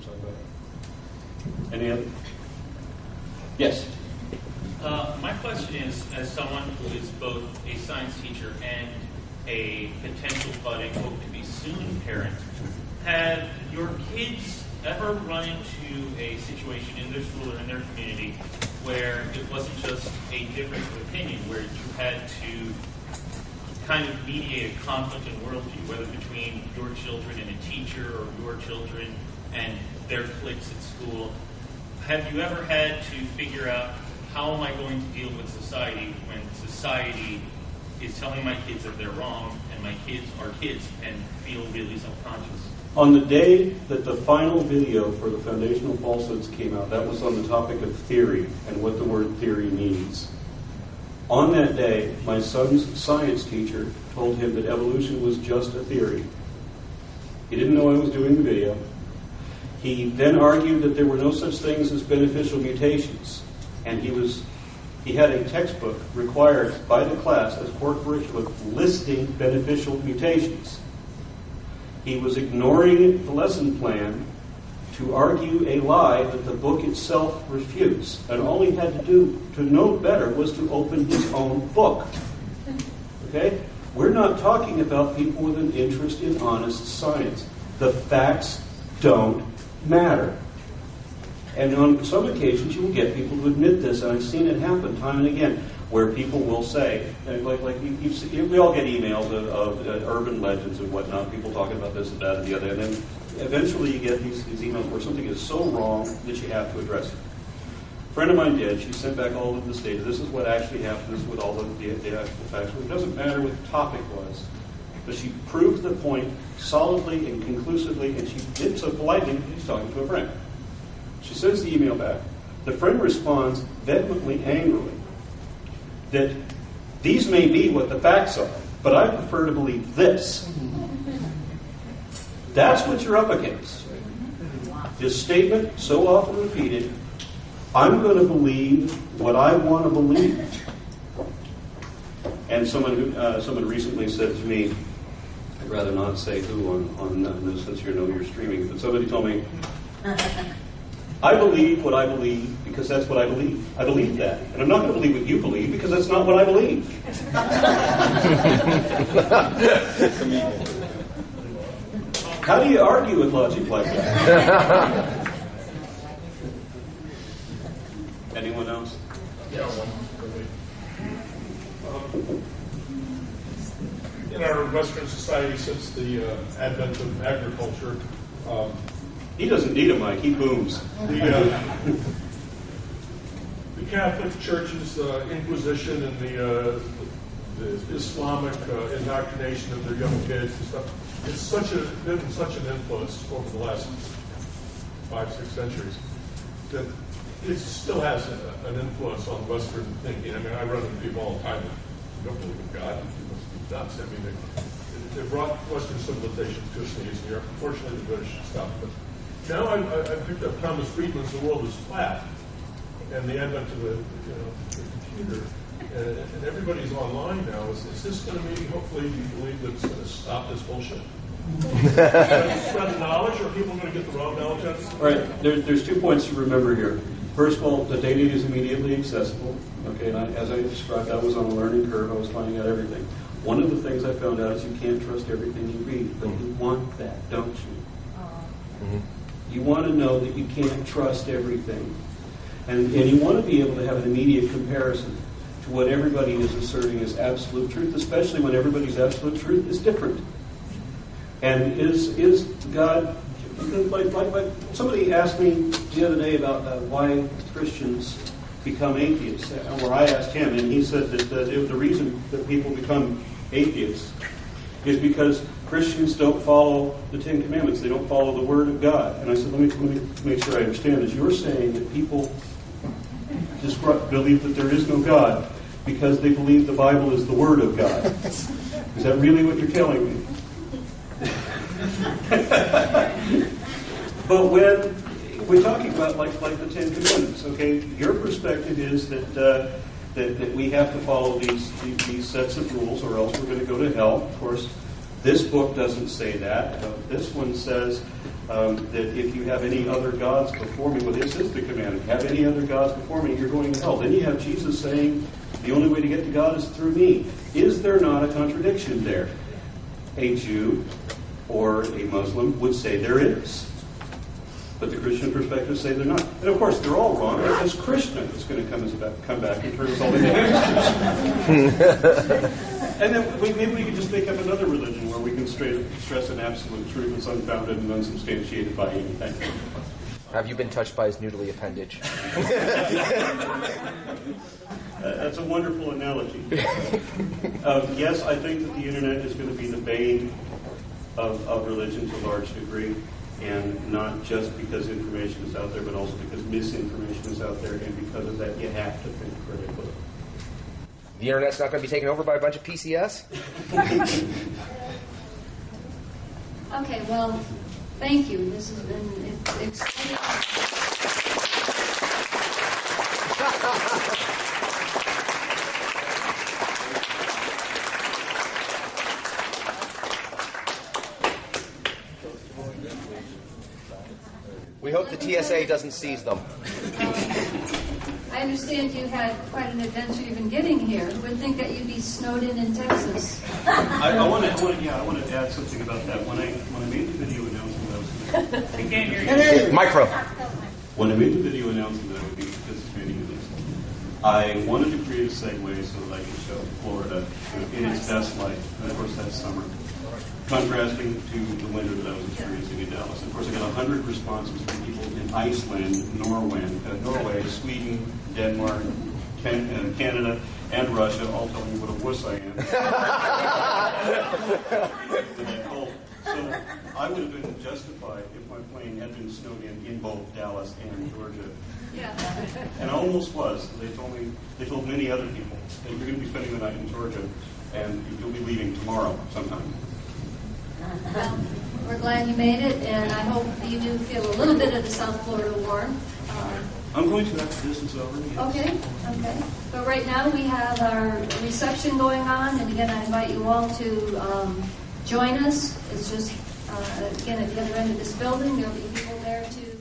talk about. Any other? Yes. My question is, as someone who is both a science teacher and a potential budding, hope-to-be-soon parent, have your kids ever run into a situation in their school or in their community where it wasn't just a difference of opinion, where you had to kind of mediate a conflict in worldview, whether between your children and a teacher or your children and their cliques at school? Have you ever had to figure out, how am I going to deal with society when society is telling my kids that they're wrong and my kids are kids and feel really self-conscious? On the day that the final video for the Foundational Falsehoods came out, that was on the topic of theory and what the word theory means. On that day, my son's science teacher told him that evolution was just a theory. He didn't know I was doing the video. He then argued that there were no such things as beneficial mutations. And he had a textbook required by the class as core curriculum listing beneficial mutations. He was ignoring the lesson plan to argue a lie that the book itself refutes. And all he had to do to know better was to open his own book. Okay? We're not talking about people with an interest in honest science. The facts don't matter. And on some occasions, you will get people to admit this, and I've seen it happen time and again, where people will say, we all get emails of urban legends and whatnot, people talking about this and that and the other, and then eventually you get these emails where something is so wrong that you have to address it. A friend of mine did. She sent back all of this data. This is what actually happened. This is what all the actual facts were. It doesn't matter what the topic was, but she proved the point solidly and conclusively, and she did so politely. She's talking to a friend. She sends the email back. The friend responds vehemently, angrily, that these may be what the facts are, but I prefer to believe this. That's what you're up against. This statement, so often repeated, I'm going to believe what I want to believe. And someone recently said to me, I'd rather not say who on this, since you're streaming, but somebody told me, I believe what I believe because that's what I believe. I believe that. And I'm not going to believe what you believe because that's not what I believe. How do you argue with logic like that? Anyone else? Yeah. In our Western society, since the advent of agriculture, he doesn't need a mic. He booms. The Catholic Church's Inquisition and the Islamic indoctrination of their young kids and stuff, it's been such an influence over the last 5-6 centuries that it still has an influence on Western thinking. I mean, I run into people all the time that don't believe in God. You must be nuts. I mean, they brought Western civilization to its knees in Europe. Unfortunately, the British stopped. But now I picked up Thomas Friedman's The World is Flat, and the advent of the computer, and everybody's online now. Is this going to maybe, hopefully, you believe that it's going to stop this bullshit? Spread the knowledge, or are people going to get the wrong knowledge out of it? All right, there's 2 points to remember here. First of all, the data is immediately accessible. Okay, and as I described, I was on a learning curve. I was finding out everything. One of the things I found out is you can't trust everything you read, but you want that, don't you? Mm-hmm. You want to know that you can't trust everything. And you want to be able to have an immediate comparison to what everybody is asserting as absolute truth, especially when everybody's absolute truth is different. And is God, like somebody asked me the other day about why Christians become atheists, or I asked him, and he said that the reason that people become atheists is because Christians don't follow the Ten Commandments. They don't follow the Word of God. And I said, let me make sure I understand this. You're saying that people believe that there is no God because they believe the Bible is the Word of God. Is that really what you're telling me? But when we're talking about like the Ten Commandments, okay, your perspective is that we have to follow these sets of rules, or else we're going to go to hell. Of course, this book doesn't say that. This one says that if you have any other gods before me, well, this is the commandment, have any other gods before me, you're going to hell. Then you have Jesus saying, the only way to get to God is through me. Is there not a contradiction there? A Jew or a Muslim would say there is. But the Christian perspectives say they're not. And of course, they're all wrong, because Krishna is going to come back and turn us all into gangsters. And then maybe we could just make up another religion where we can stress an absolute truth that's unfounded and unsubstantiated by anything. Have you been touched by his noodly appendage? That's a wonderful analogy. Yes, I think that the internet is going to be the bane of religion to a large degree, and not just because information is out there, but also because misinformation is out there, and because of that, you have to think critically. The internet's not going to be taken over by a bunch of PCS? Okay, well, thank you. This has been exciting. We hope the TSA doesn't seize them. I understand you had quite an adventure even getting here. Who would think that you'd be snowed in Texas? I want to add something about that. When I made the video announcing that I was We can't hear you. Micro. When I made the video announcing that I would be participating in this, I wanted to create a segue so that I could show Florida in its best light. And of course, that's summer. Contrasting to the winter that I was experiencing in Dallas. Of course, I got 100 responses from people in Iceland, Norway, Sweden, Denmark, Canada, and Russia, all telling me what a wuss I am. So I would have been justified if my plane had been snowed in both Dallas and Georgia. Yeah. And I almost was. They told many other people that you're going to be spending the night in Georgia, and you'll be leaving tomorrow sometime. Well, we're glad you made it, and I hope you do feel a little bit of the South Florida warmth. I'm going to after this is over. Yes. Okay. But right now we have our reception going on, and again, I invite you all to join us. It's just, again, at the other end of this building. There'll be people there to